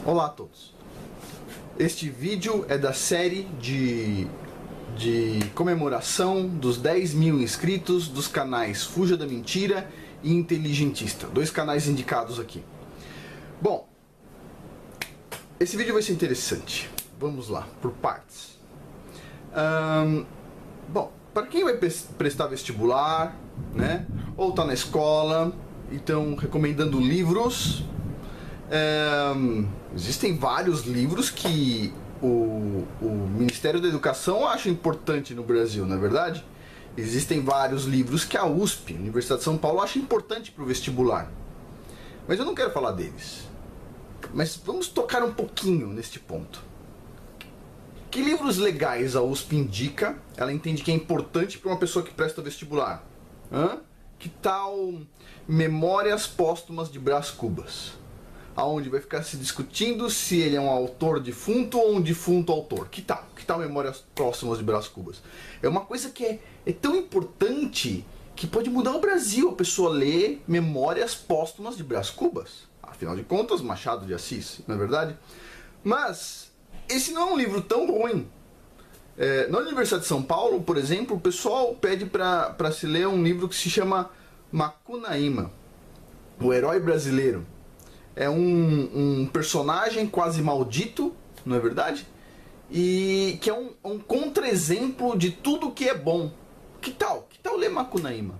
Olá a todos. Este vídeo é da série de comemoração dos 10 mil inscritos dos canais Fuja da Mentira e Inteligentista. Dois canais indicados aqui. Bom, esse vídeo vai ser interessante. Vamos lá, por partes. Bom, para quem vai prestar vestibular, né, ou está na escola, então recomendando livros. Existem vários livros que o Ministério da Educação acha importante no Brasil, não é verdade? Existem vários livros que a USP, Universidade de São Paulo, acha importante para o vestibular. Mas eu não quero falar deles. Mas vamos tocar um pouquinho neste ponto. Que livros legais a USP indica? Ela entende que é importante para uma pessoa que presta vestibular. Que tal Memórias Póstumas de Brás Cubas? Aonde vai ficar se discutindo se ele é um autor defunto ou um defunto autor. Que tal? Que tal Memórias Póstumas de Brás Cubas? É uma coisa que é tão importante que pode mudar o Brasil. A pessoa lê Memórias Póstumas de Brás Cubas. Afinal de contas, Machado de Assis, não é verdade? Mas esse não é um livro tão ruim. Na Universidade de São Paulo, por exemplo, o pessoal pede para se ler um livro que se chama Macunaíma, o herói brasileiro. É um personagem quase maldito, não é verdade? E que é um contra-exemplo de tudo que é bom. Que tal? Que tal ler Macunaíma?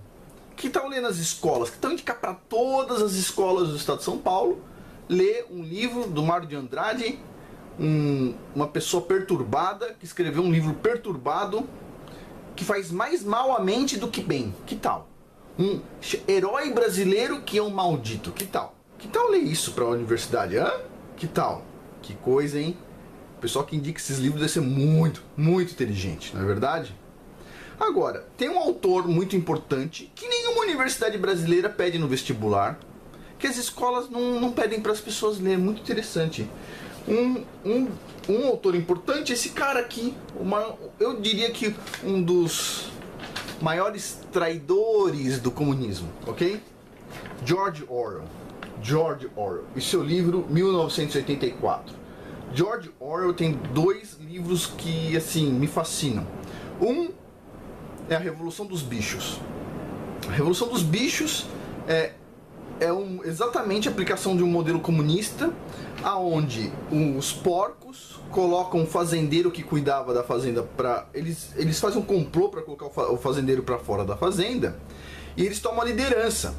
Que tal ler nas escolas? Que tal indicar para todas as escolas do estado de São Paulo ler um livro do Mário de Andrade, uma pessoa perturbada, que escreveu um livro perturbado, que faz mais mal à mente do que bem. Que tal? Um herói brasileiro que é um maldito. Que tal? Que tal ler isso para a universidade? Que tal? Que coisa, hein? O pessoal que indica esses livros deve ser muito, muito inteligente, não é verdade? Agora, tem um autor muito importante que nenhuma universidade brasileira pede no vestibular, que as escolas não pedem para as pessoas lerem. Muito interessante. Um autor importante, esse cara aqui, eu diria que um dos maiores traidores do comunismo, ok? George Orwell. George Orwell e seu livro 1984. George Orwell tem dois livros que assim me fascinam. Um é a Revolução dos Bichos. A Revolução dos Bichos é exatamente a aplicação de um modelo comunista, aonde os porcos colocam um fazendeiro que cuidava da fazenda para eles fazem um complô para colocar o fazendeiro para fora da fazenda, e eles tomam a liderança.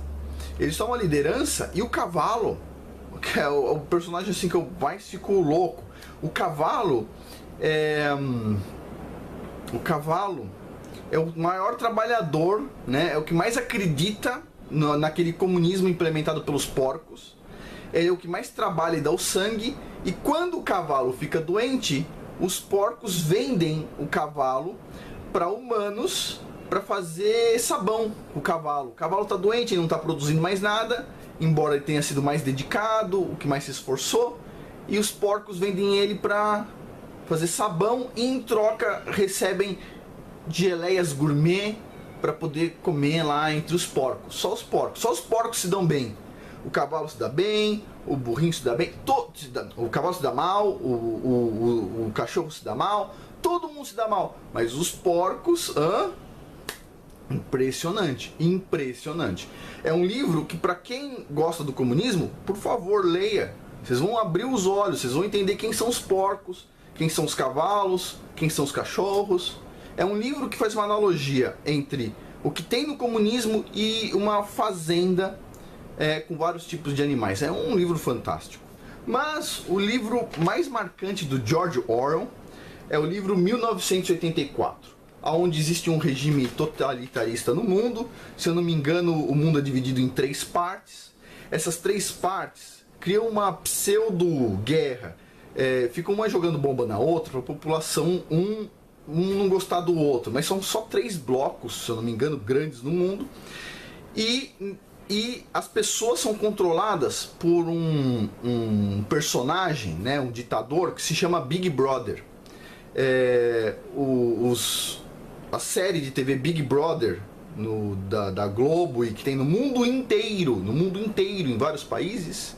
Eles tomam a liderança e o cavalo, que é o personagem assim que eu mais fico louco. O cavalo é o maior trabalhador, né? É o que mais acredita naquele comunismo implementado pelos porcos. É o que mais trabalha e dá o sangue. E quando o cavalo fica doente, os porcos vendem o cavalo para humanos para fazer sabão com o cavalo. O cavalo está doente, ele não está produzindo mais nada, embora ele tenha sido mais dedicado, o que mais se esforçou, e os porcos vendem ele para fazer sabão e em troca recebem geleias gourmet para poder comer lá entre os porcos. Só os porcos se dão bem. O cavalo se dá bem, o burrinho se dá bem, o cavalo se dá mal, o cachorro se dá mal, todo mundo se dá mal, mas os porcos... Impressionante, impressionante. É um livro que, para quem gosta do comunismo, por favor, leia. Vocês vão abrir os olhos, vocês vão entender quem são os porcos, quem são os cavalos, quem são os cachorros. É um livro que faz uma analogia entre o que tem no comunismo e uma fazenda com vários tipos de animais. É um livro fantástico. Mas o livro mais marcante do George Orwell é o livro 1984. Onde existe um regime totalitarista no mundo. Se eu não me engano, o mundo é dividido em 3 partes. Essas 3 partes criam uma pseudo-guerra. Ficam uma jogando bomba na outra, para a população um não gostar do outro. Mas são só 3 blocos, se eu não me engano, grandes no mundo. E as pessoas são controladas por um personagem, né, um ditador, que se chama Big Brother. A série de TV Big Brother da Globo, e que tem no mundo inteiro, em vários países,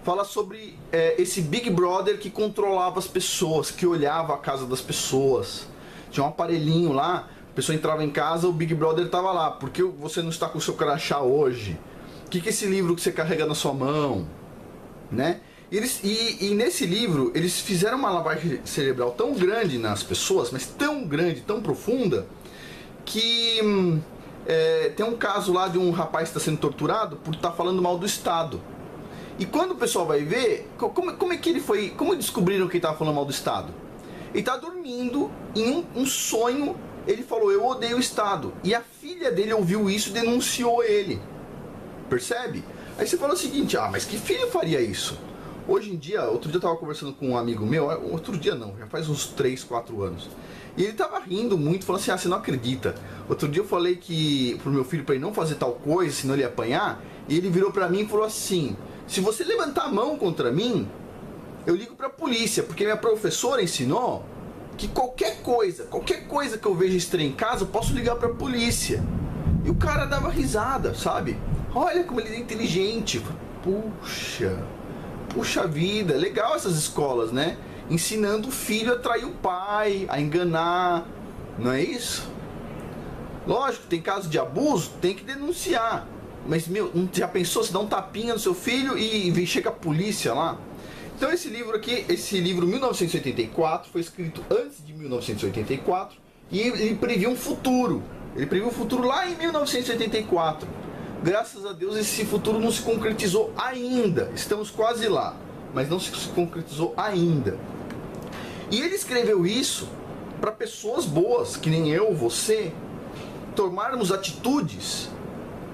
fala sobre esse Big Brother que controlava as pessoas, que olhava a casa das pessoas. Tinha um aparelhinho lá, a pessoa entrava em casa, o Big Brother estava lá. Por que você não está com o seu crachá hoje? O que é esse livro que você carrega na sua mão? Né? E nesse livro, eles fizeram uma lavagem cerebral tão grande nas pessoas, mas tão grande, tão profunda, que tem um caso lá de um rapaz que está sendo torturado por estar falando mal do Estado. E quando o pessoal vai ver, como é que ele foi, como descobriram que ele estava falando mal do Estado? Ele está dormindo, em um sonho, ele falou, eu odeio o Estado. E a filha dele ouviu isso e denunciou ele. Percebe? Aí você fala o seguinte, mas que filho faria isso? Hoje em dia, outro dia eu estava conversando com um amigo meu, outro dia não, já faz uns 3, 4 anos. E ele estava rindo muito, falando assim, você não acredita. Outro dia eu falei pro meu filho para ele não fazer tal coisa, senão ele ia apanhar. E ele virou para mim e falou assim, se você levantar a mão contra mim, eu ligo para a polícia, porque minha professora ensinou que qualquer coisa que eu veja estranha em casa, eu posso ligar para a polícia. E o cara dava risada, sabe? Olha como ele é inteligente. Puxa vida, legal essas escolas, né? Ensinando o filho a trair o pai, a enganar, não é isso? Lógico, tem caso de abuso, tem que denunciar. Mas, já pensou se dá um tapinha no seu filho e chega a polícia lá? Então esse livro aqui, esse livro 1984, foi escrito antes de 1984 e ele previu um futuro. Ele previu um futuro lá em 1984. Graças a Deus esse futuro não se concretizou ainda. Estamos quase lá, mas não se concretizou ainda. E ele escreveu isso para pessoas boas, que nem eu, você, tomarmos atitudes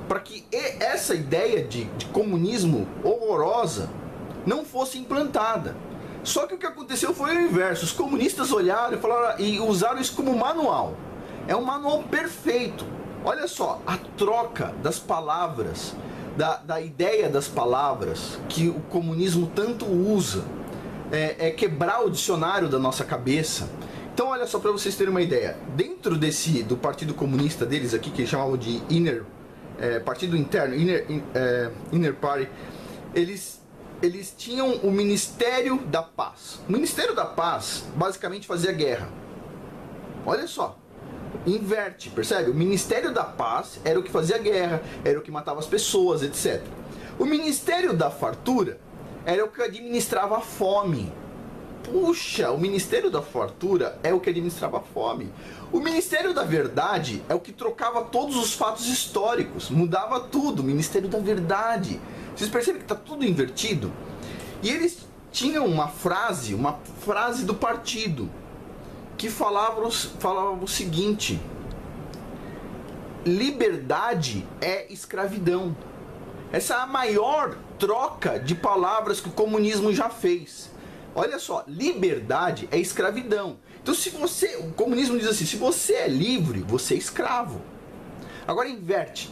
para que essa ideia de comunismo horrorosa não fosse implantada. Só que o que aconteceu foi o inverso. Os comunistas olharam e falaram e usaram isso como manual. É um manual perfeito. Olha só, a troca das palavras, da ideia das palavras que o comunismo tanto usa, é quebrar o dicionário da nossa cabeça. Então olha só, para vocês terem uma ideia, dentro do Partido Comunista deles aqui, que eles chamavam de Partido Interno, Inner Party, eles tinham o Ministério da Paz. O Ministério da Paz basicamente fazia guerra. Olha só. Inverte, percebe? O Ministério da Paz era o que fazia guerra, era o que matava as pessoas, etc. O Ministério da Fartura era o que administrava a fome. Puxa, o Ministério da Fartura é o que administrava a fome. O Ministério da Verdade é o que trocava todos os fatos históricos, mudava tudo. O Ministério da Verdade. Vocês percebem que está tudo invertido? E eles tinham uma frase do partido, que falava o seguinte: liberdade é escravidão. Essa é a maior troca de palavras que o comunismo já fez. Olha só, liberdade é escravidão. Então o comunismo diz assim, se você é livre, você é escravo. Agora inverte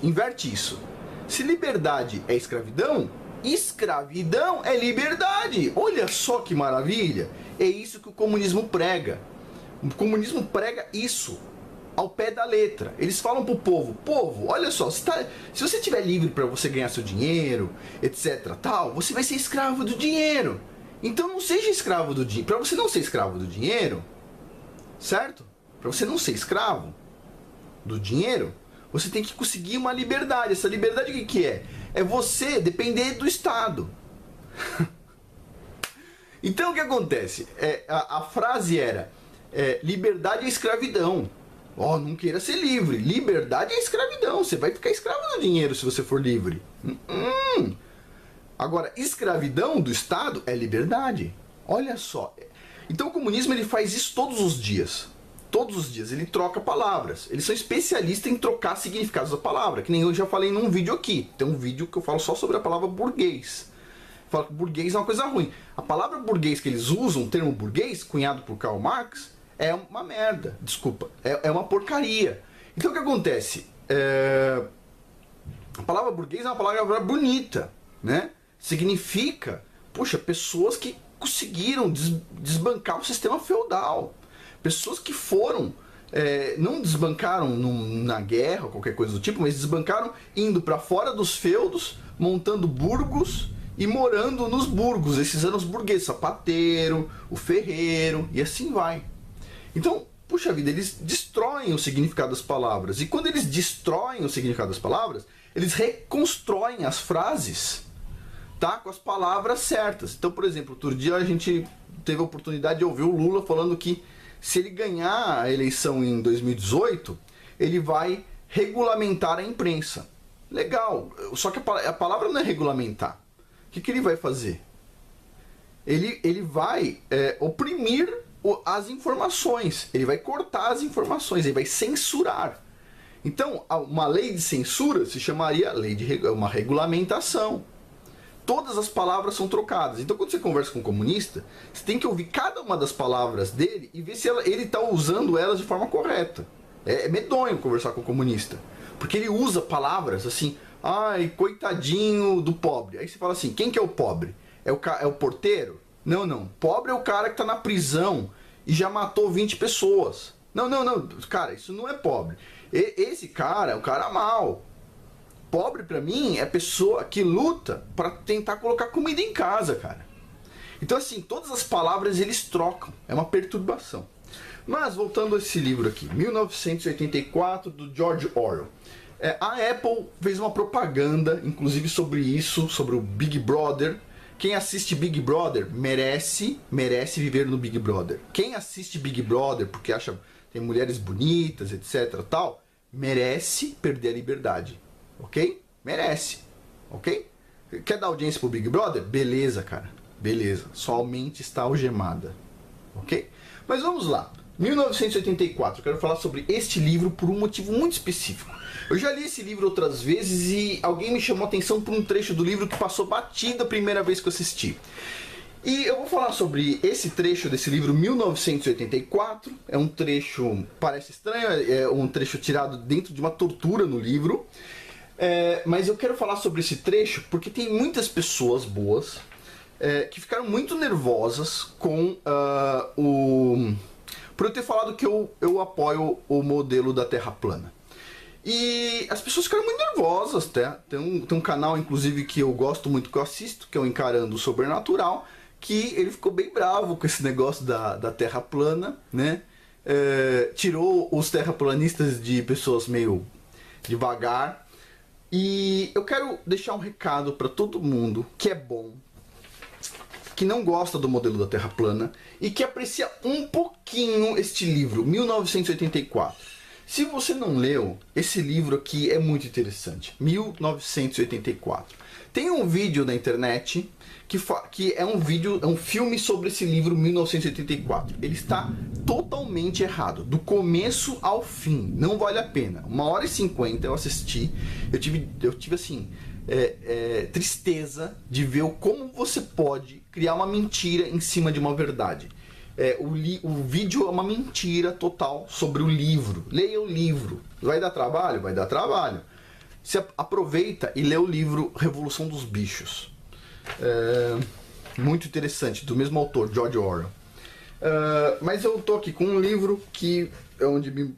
isso. Se liberdade é escravidão, escravidão é liberdade. Olha só que maravilha. É isso que o comunismo prega. O comunismo prega isso ao pé da letra. Eles falam pro povo, olha só, se você estiver livre para você ganhar seu dinheiro, etc, tal, você vai ser escravo do dinheiro. Então não seja escravo do dinheiro. Para você não ser escravo do dinheiro, certo? Para você não ser escravo do dinheiro, você tem que conseguir uma liberdade. Essa liberdade o que é? É você depender do Estado. Então o que acontece? A frase era liberdade é escravidão. Não queira ser livre. Liberdade é escravidão. Você vai ficar escravo do dinheiro se você for livre. Agora, escravidão do Estado é liberdade. Olha só. Então o comunismo ele faz isso todos os dias. Todos os dias ele troca palavras. Eles são especialistas em trocar significados da palavra. Que nem eu já falei num vídeo aqui. Tem um vídeo que eu falo só sobre a palavra burguês. Falo que burguês é uma coisa ruim. A palavra burguês que eles usam, o termo burguês, cunhado por Karl Marx, é uma merda. Desculpa. É uma porcaria. Então o que acontece? A palavra burguês é uma palavra bonita, né? Significa, pessoas que conseguiram desbancar o sistema feudal. Pessoas que foram, não desbancaram na guerra ou qualquer coisa do tipo, mas desbancaram indo para fora dos feudos, montando burgos e morando nos burgos, esses anos burgueses, sapateiro, o ferreiro, e assim vai. Então, puxa vida, eles destroem o significado das palavras. E quando eles destroem o significado das palavras, eles reconstroem as frases, tá, com as palavras certas. Então, por exemplo, outro dia a gente teve a oportunidade de ouvir o Lula falando que se ele ganhar a eleição em 2018, ele vai regulamentar a imprensa. Legal, só que a palavra não é regulamentar. O que ele vai fazer? Ele vai oprimir as informações, ele vai cortar as informações, ele vai censurar. Então, uma lei de censura se chamaria uma regulamentação. Todas as palavras são trocadas. Então, quando você conversa com um comunista, você tem que ouvir cada uma das palavras dele e ver se ele está usando elas de forma correta. É medonho conversar com um comunista, porque ele usa palavras assim, ai, coitadinho do pobre. Aí você fala assim, quem que é o pobre? É o porteiro? Não. Pobre é o cara que está na prisão e já matou 20 pessoas. Não. Cara, isso não é pobre. Esse cara é um cara mau. Pobre pra mim é a pessoa que luta para tentar colocar comida em casa, cara. Então assim, todas as palavras eles trocam. É uma perturbação. Mas voltando a esse livro aqui, 1984, do George Orwell. A Apple fez uma propaganda, inclusive sobre isso, sobre o Big Brother. Quem assiste Big Brother merece viver no Big Brother. Quem assiste Big Brother porque acha tem mulheres bonitas, etc, tal, merece perder a liberdade. Ok? Merece. Ok? Quer dar audiência pro Big Brother? Beleza, cara. Beleza. Sua mente está algemada. Ok? Mas vamos lá. 1984. Eu quero falar sobre este livro por um motivo muito específico. Eu já li esse livro outras vezes e alguém me chamou a atenção por um trecho do livro que passou batido a primeira vez que eu assisti. E eu vou falar sobre esse trecho desse livro, 1984. É um trecho, parece estranho, é um trecho tirado dentro de uma tortura no livro. Mas eu quero falar sobre esse trecho porque tem muitas pessoas boas que ficaram muito nervosas com por eu ter falado que eu apoio o modelo da Terra plana. E as pessoas ficaram muito nervosas, tá? Tem um canal, inclusive, que eu gosto muito, que eu assisto, que é o Encarando o Sobrenatural, que ele ficou bem bravo com esse negócio da Terra plana, né? Tirou os terraplanistas de pessoas meio devagar. E eu quero deixar um recado para todo mundo que é bom, que não gosta do modelo da Terra plana e que aprecia um pouquinho este livro, 1984. Se você não leu, esse livro aqui é muito interessante, 1984. Tem um vídeo na internet que é um filme sobre esse livro 1984. Ele está totalmente errado, do começo ao fim, não vale a pena. 1h50 eu assisti, eu tive assim, tristeza de ver como você pode criar uma mentira em cima de uma verdade. O vídeo é uma mentira total sobre o livro. Leia o livro. Vai dar trabalho? Vai dar trabalho. Você aproveita e lê o livro Revolução dos Bichos. Muito interessante, do mesmo autor, George Orwell. Mas eu tô aqui com um livro que é onde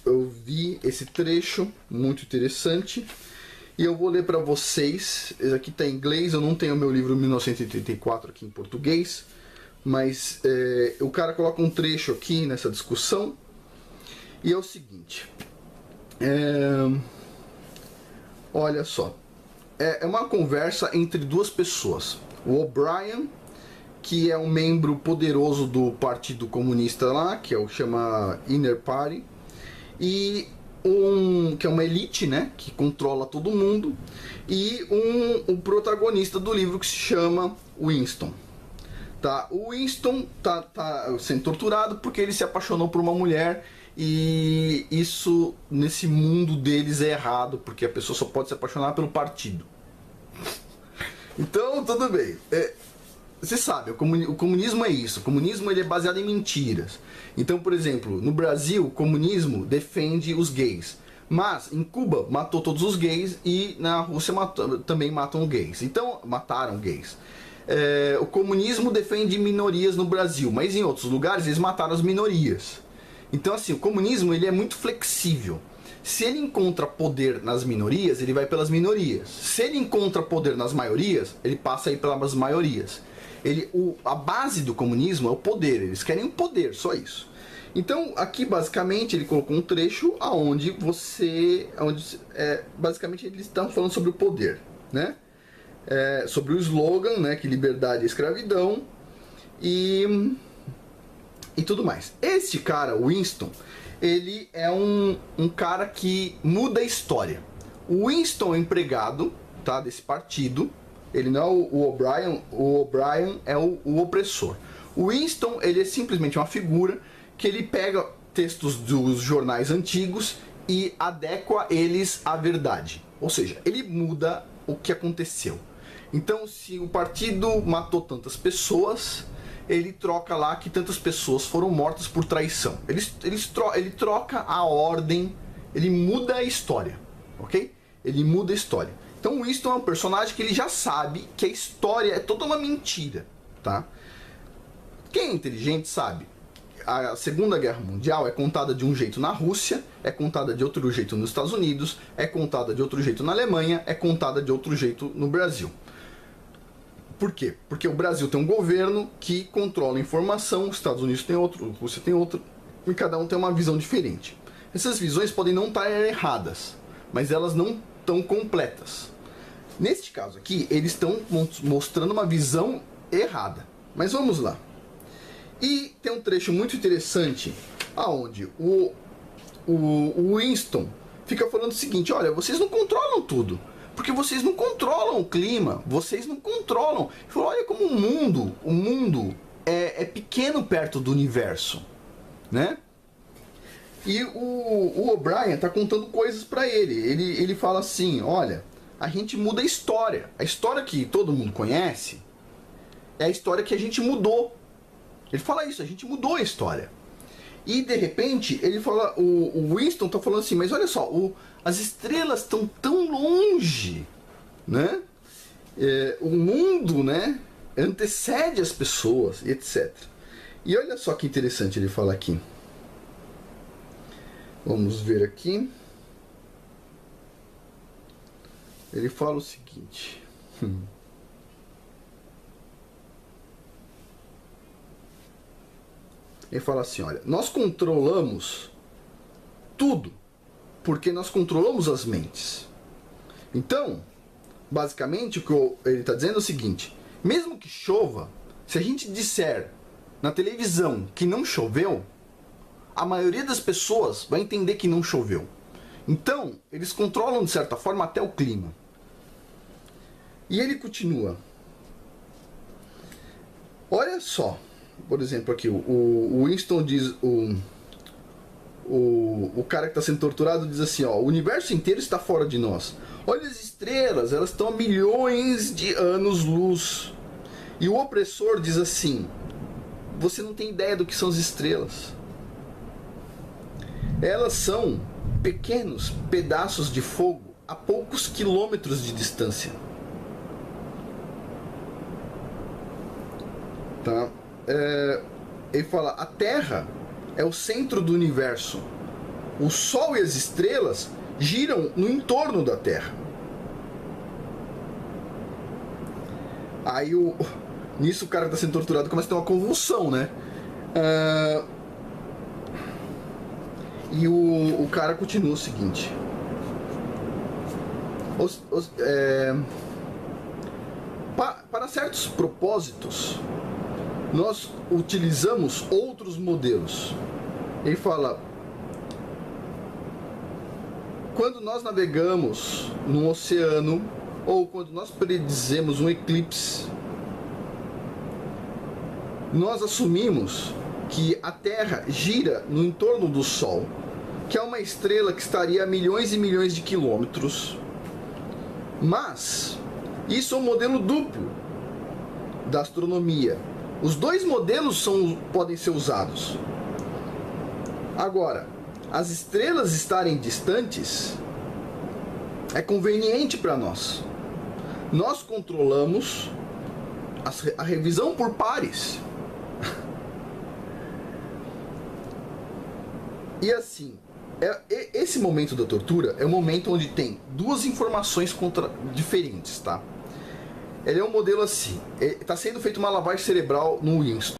eu vi esse trecho, muito interessante. E eu vou ler para vocês. Esse aqui está em inglês, eu não tenho meu livro 1984 aqui em português. Mas o cara coloca um trecho aqui nessa discussão. E é o seguinte. Olha só. É uma conversa entre duas pessoas. O O'Brien, que é um membro poderoso do Partido Comunista lá, que chama Inner Party. E que é uma elite, né, que controla todo mundo. E um protagonista do livro que se chama Winston. Tá? O Winston tá sendo torturado porque ele se apaixonou por uma mulher e isso nesse mundo deles é errado, porque a pessoa só pode se apaixonar pelo partido. Então, tudo bem. Você sabe, o comunismo é isso. O comunismo ele é baseado em mentiras. Então, por exemplo, no Brasil, o comunismo defende os gays. Mas em Cuba matou todos os gays e na Rússia também matam gays. Então, mataram gays. O comunismo defende minorias no Brasil, mas em outros lugares eles mataram as minorias. Então assim, o comunismo ele é muito flexível. Se ele encontra poder nas minorias, ele vai pelas minorias. Se ele encontra poder nas maiorias, ele passa a ir pelas maiorias. A base do comunismo é o poder, eles querem o poder, só isso. Então, aqui basicamente ele colocou um trecho onde basicamente eles estão falando sobre o poder, né? Sobre o slogan, né, que liberdade é escravidão e tudo mais. Este cara, Winston, ele é um cara que muda a história. O Winston é empregado, tá, desse partido. Ele não é o O'Brien. O O'Brien é o opressor. O Winston, ele é simplesmente uma figura que ele pega textos dos jornais antigos e adequa eles à verdade. Ou seja, ele muda o que aconteceu. Então, se o partido matou tantas pessoas, ele troca lá que tantas pessoas foram mortas por traição. Ele troca a ordem, ele muda a história, ok? Ele muda a história. Então o Winston é um personagem que ele já sabe que a história é toda uma mentira, tá? Quem é inteligente sabe. A Segunda Guerra Mundial é contada de um jeito na Rússia, é contada de outro jeito nos Estados Unidos, é contada de outro jeito na Alemanha, é contada de outro jeito no Brasil. Por quê? Porque o Brasil tem um governo que controla a informação, os Estados Unidos tem outro, a Rússia tem outro, e cada um tem uma visão diferente. Essas visões podem não estar erradas, mas elas não estão completas. Neste caso aqui, eles estão mostrando uma visão errada. Mas vamos lá. E tem um trecho muito interessante, aonde o Winston fica falando o seguinte: olha, vocês não controlam tudo. Porque vocês não controlam o clima, vocês não controlam. Ele falou, olha como o mundo é pequeno perto do universo, né? E o O'Brien está contando coisas para ele. Ele fala assim, olha, a gente muda a história. A história que todo mundo conhece é a história que a gente mudou. Ele fala isso, a gente mudou a história. E de repente, ele fala, o Winston está falando assim, mas olha só, as estrelas estão tão longe, né? O mundo, né, antecede as pessoas, etc. E olha só que interessante ele fala aqui. Vamos ver aqui. Ele fala o seguinte. Ele fala assim, olha, nós controlamos tudo, porque nós controlamos as mentes. Então, basicamente, o que ele está dizendo é o seguinte, mesmo que chova, se a gente disser na televisão que não choveu, a maioria das pessoas vai entender que não choveu. Então, eles controlam, de certa forma, até o clima. E ele continua. Olha só. Por exemplo, aqui, o Winston diz, o cara que está sendo torturado diz assim, ó, o universo inteiro está fora de nós. Olha as estrelas, elas estão a milhões de anos-luz. E o opressor diz assim, você não tem ideia do que são as estrelas. Elas são pequenos pedaços de fogo a poucos quilômetros de distância. Tá? Ele fala, a Terra é o centro do universo. O Sol e as estrelas giram no entorno da Terra. Aí nisso o cara que está sendo torturado começa a ter uma convulsão, né? E o cara continua o seguinte. Para certos propósitos, nós utilizamos outros modelos. Ele fala, quando nós navegamos num oceano ou quando nós predizemos um eclipse, nós assumimos que a Terra gira no entorno do Sol, que é uma estrela que estaria a milhões e milhões de quilômetros. Mas isso é um modelo duplo da astronomia. Os dois modelos podem ser usados. Agora, as estrelas estarem distantes é conveniente para nós. Nós controlamos a revisão por pares. E assim, Esse momento da tortura é um momento onde tem duas informações diferentes, tá? Ele é um modelo assim, está sendo feita uma lavagem cerebral no Winston.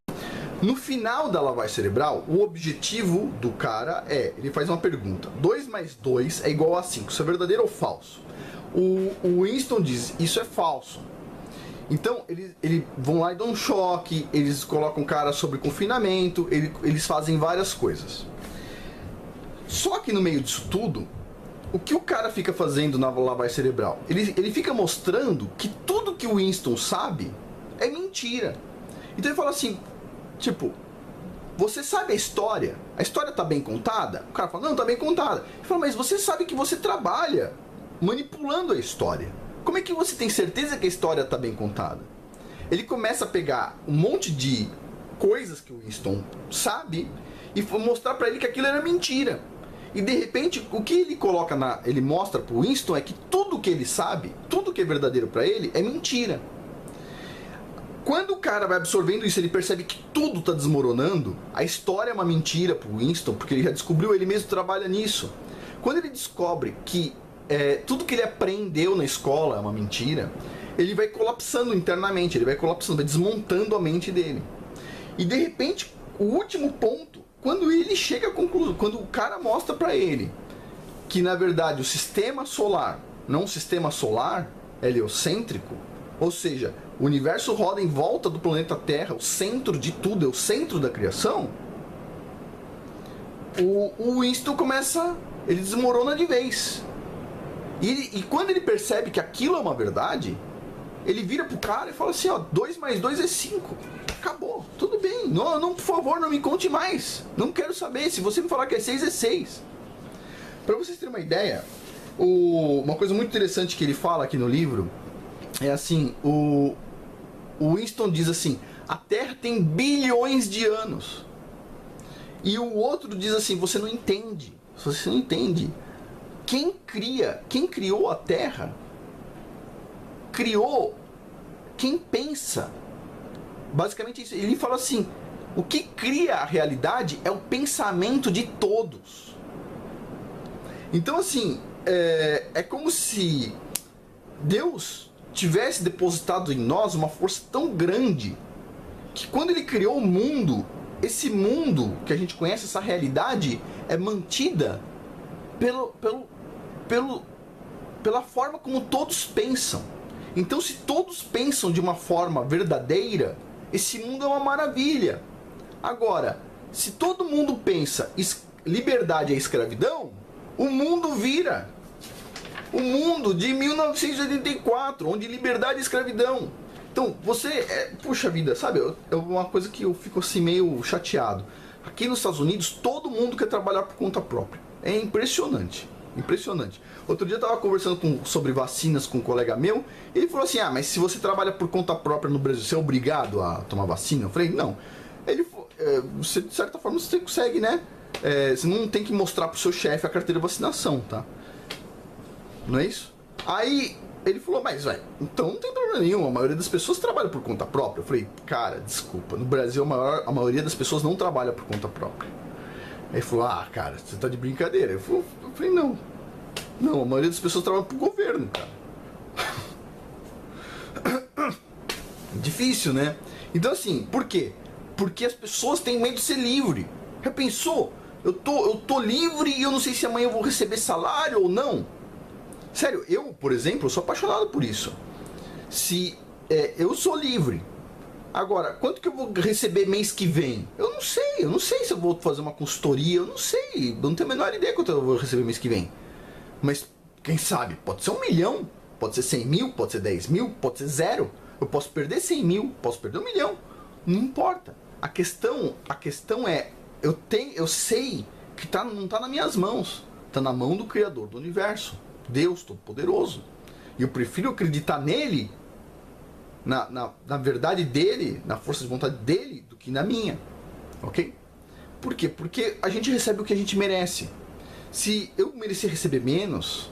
No final da lavagem cerebral, o objetivo do cara ele faz uma pergunta: 2 mais 2 é igual a 5, isso é verdadeiro ou falso? O Winston diz, isso é falso. Então, eles vão lá e dão um choque, eles colocam o cara sobre confinamento, eles fazem várias coisas. Só que no meio disso tudo, o que o cara fica fazendo na lavagem cerebral? Ele fica mostrando que tudo que o Winston sabe é mentira. Então ele fala assim, tipo, você sabe a história? A história tá bem contada? O cara fala, não, tá bem contada. Ele fala, mas você sabe que você trabalha manipulando a história. Como é que você tem certeza que a história tá bem contada? Ele começa a pegar um monte de coisas que o Winston sabe e mostrar pra ele que aquilo era mentira. E de repente, o que ele coloca ele mostra pro Winston é que tudo que ele sabe, tudo que é verdadeiro pra ele, é mentira. Quando o cara vai absorvendo isso, ele percebe que tudo tá desmoronando, a história é uma mentira pro Winston, porque ele já descobriu, ele mesmo trabalha nisso. Quando ele descobre que tudo que ele aprendeu na escola é uma mentira, ele vai colapsando internamente, ele vai colapsando, vai desmontando a mente dele. E de repente, o último ponto, quando ele chega à conclusão, quando o cara mostra pra ele que na verdade o sistema solar, não um sistema solar, é heliocêntrico, ou seja, o universo roda em volta do planeta Terra, o centro de tudo, é o centro da criação, o Winston ele desmorona de vez. E quando ele percebe que aquilo é uma verdade, ele vira pro cara e fala assim, ó, 2 mais 2 é 5. Acabou, tudo bem. Não, por favor, não me conte mais. Não quero saber. Se você me falar que é 6, é 6. Pra vocês terem uma ideia, uma coisa muito interessante que ele fala aqui no livro é assim, o Winston diz assim, a Terra tem bilhões de anos. E o outro diz assim, você não entende. Você não entende. Quem criou a Terra, criou quem pensa. Basicamente isso. Ele fala assim, o que cria a realidade é o pensamento de todos. Então assim, é como se Deus tivesse depositado em nós uma força tão grande que quando ele criou o mundo, esse mundo que a gente conhece, essa realidade, é mantida pela forma como todos pensam. Então, se todos pensam de uma forma verdadeira, esse mundo é uma maravilha. Agora, se todo mundo pensa liberdade é escravidão, o mundo vira o mundo de 1984, onde liberdade é escravidão. Então, puxa vida, sabe? É uma coisa que eu fico assim meio chateado. Aqui nos Estados Unidos, todo mundo quer trabalhar por conta própria. É impressionante. Impressionante. Outro dia eu estava conversando sobre vacinas com um colega meu, e ele falou assim, mas se você trabalha por conta própria no Brasil, você é obrigado a tomar vacina? Eu falei, não. Ele falou, você, de certa forma você consegue, né? Você não tem que mostrar pro seu chefe a carteira de vacinação, tá? Não é isso? Aí ele falou, mas então não tem problema nenhum, a maioria das pessoas trabalha por conta própria. Eu falei, cara, desculpa, no Brasil a maioria das pessoas não trabalha por conta própria. Aí ele falou, cara, você tá de brincadeira. Eu falei, não, a maioria das pessoas trabalha pro governo, cara. Difícil, né? Então assim, por quê? Porque as pessoas têm medo de ser livre. Já pensou? Eu tô livre e eu não sei se amanhã eu vou receber salário ou não. Sério, eu, por exemplo, sou apaixonado por isso. Eu sou livre. Agora, quanto que eu vou receber mês que vem? Eu não sei se eu vou fazer uma consultoria, eu não tenho a menor ideia quanto eu vou receber mês que vem. Mas, quem sabe, pode ser 1 milhão, pode ser 100 mil, pode ser 10 mil, pode ser 0. Eu posso perder 100 mil, posso perder 1 milhão, não importa. A questão é, eu sei que não tá nas minhas mãos, tá na mão do Criador do Universo. Deus Todo-Poderoso. E eu prefiro acreditar nele, na verdade dele, na força de vontade dele, do que na minha. Ok? Por quê? Porque a gente recebe o que a gente merece. Se eu merecer receber menos,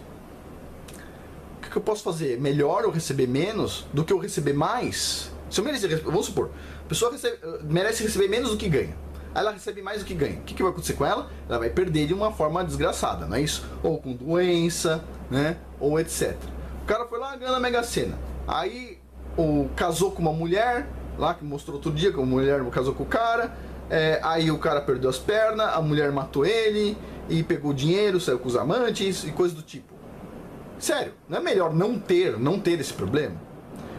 o que eu posso fazer? Melhor eu receber menos do que eu receber mais? Se eu merecer, vamos supor, a pessoa merece receber menos do que ganha. Aí ela recebe mais do que ganha. O que vai acontecer com ela? Ela vai perder de uma forma desgraçada, não é isso? Ou com doença, né? Ou etc. O cara foi lá ganhando a Mega Sena. Aí casou com uma mulher, lá que mostrou outro dia que a mulher casou com o cara. Aí o cara perdeu as pernas, a mulher matou ele e pegou o dinheiro, saiu com os amantes e coisa do tipo. Sério, não é melhor não ter esse problema?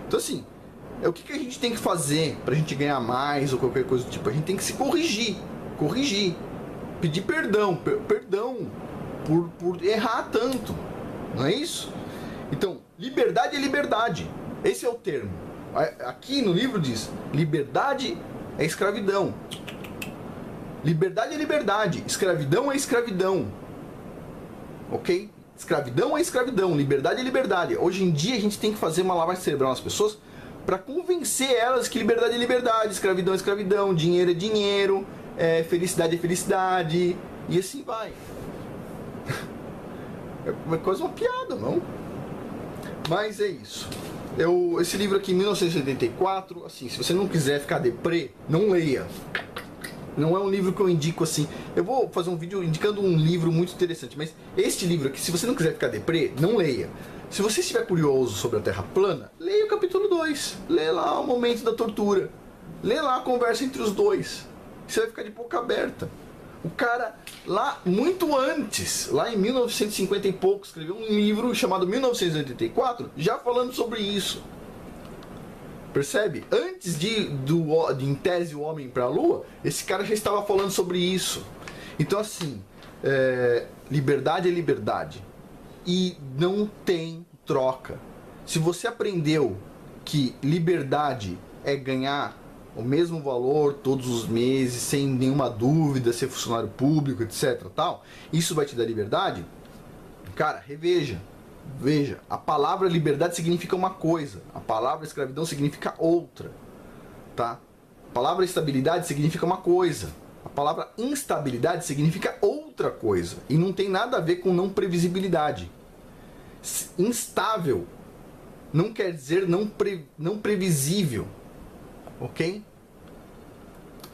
Então assim, o que a gente tem que fazer pra gente ganhar mais ou qualquer coisa do tipo? A gente tem que se corrigir, pedir perdão por errar tanto, não é isso? Então, liberdade é liberdade, esse é o termo. Aqui no livro diz, liberdade é escravidão. Liberdade é liberdade, escravidão é escravidão, ok? Escravidão é escravidão, liberdade é liberdade. Hoje em dia a gente tem que fazer uma lavagem cerebral nas pessoas para convencer elas que liberdade é liberdade, escravidão é escravidão, dinheiro é dinheiro, felicidade é felicidade, e assim vai. É quase uma piada, não? Mas é isso. Esse livro aqui, 1984, assim, se você não quiser ficar deprê, não leia. Não é um livro que eu indico assim. Eu vou fazer um vídeo indicando um livro muito interessante, mas este livro aqui, se você não quiser ficar deprê, não leia. Se você estiver curioso sobre a Terra plana, leia o capítulo 2. Lê lá o momento da tortura. Lê lá a conversa entre os dois. Você vai ficar de boca aberta. O cara, lá muito antes, lá em 1950 e pouco, escreveu um livro chamado 1984, já falando sobre isso. Percebe? Antes de em tese o homem para a Lua, esse cara já estava falando sobre isso. Então assim, liberdade é liberdade. E não tem troca. Se você aprendeu que liberdade é ganhar o mesmo valor todos os meses, sem nenhuma dúvida, ser funcionário público, etc. tal, isso vai te dar liberdade? Cara, reveja. Veja, a palavra liberdade significa uma coisa, a palavra escravidão significa outra, tá? A palavra estabilidade significa uma coisa, a palavra instabilidade significa outra coisa, e não tem nada a ver com não previsibilidade. Instável não quer dizer não previsível, ok?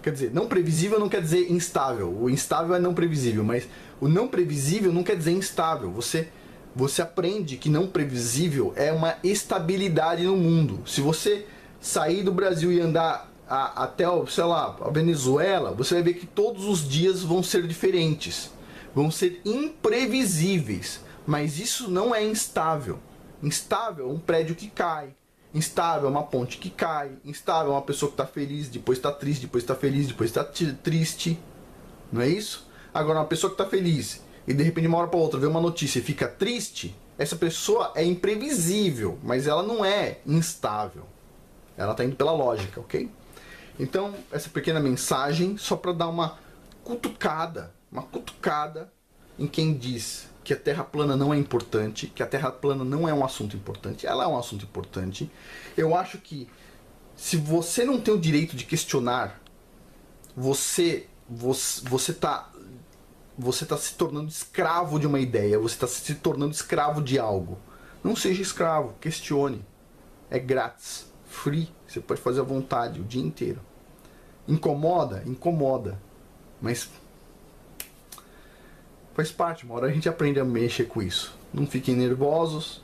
Quer dizer, não previsível não quer dizer instável, o instável é não previsível, mas o não previsível não quer dizer instável. Você aprende que não previsível é uma estabilidade no mundo. Se você sair do Brasil e andar até, sei lá, a Venezuela, você vai ver que todos os dias vão ser diferentes. Vão ser imprevisíveis. Mas isso não é instável. Instável é um prédio que cai. Instável é uma ponte que cai. Instável é uma pessoa que está feliz, depois está triste, depois está feliz, depois está triste. Não é isso? Agora, uma pessoa que está feliz e de repente de uma hora para outra vê uma notícia e fica triste, essa pessoa é imprevisível, mas ela não é instável. Ela está indo pela lógica, ok? Então, essa pequena mensagem só para dar uma cutucada em quem diz que a Terra plana não é importante, que a Terra plana não é um assunto importante. Ela é um assunto importante. Eu acho que se você não tem o direito de questionar, você está se tornando escravo de uma ideia, você está se tornando escravo de algo. Não seja escravo, questione. É grátis, free, você pode fazer à vontade o dia inteiro. Incomoda? Incomoda. Mas faz parte, uma hora a gente aprende a mexer com isso. Não fiquem nervosos,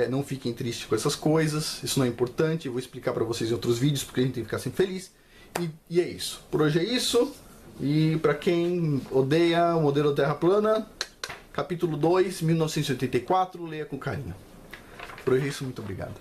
não fiquem tristes com essas coisas, isso não é importante, eu vou explicar para vocês em outros vídeos, porque a gente tem que ficar sempre feliz. E é isso. Por hoje é isso. E para quem odeia o modelo Terra plana, capítulo 2, 1984, leia com carinho. Por hoje é isso, muito obrigado.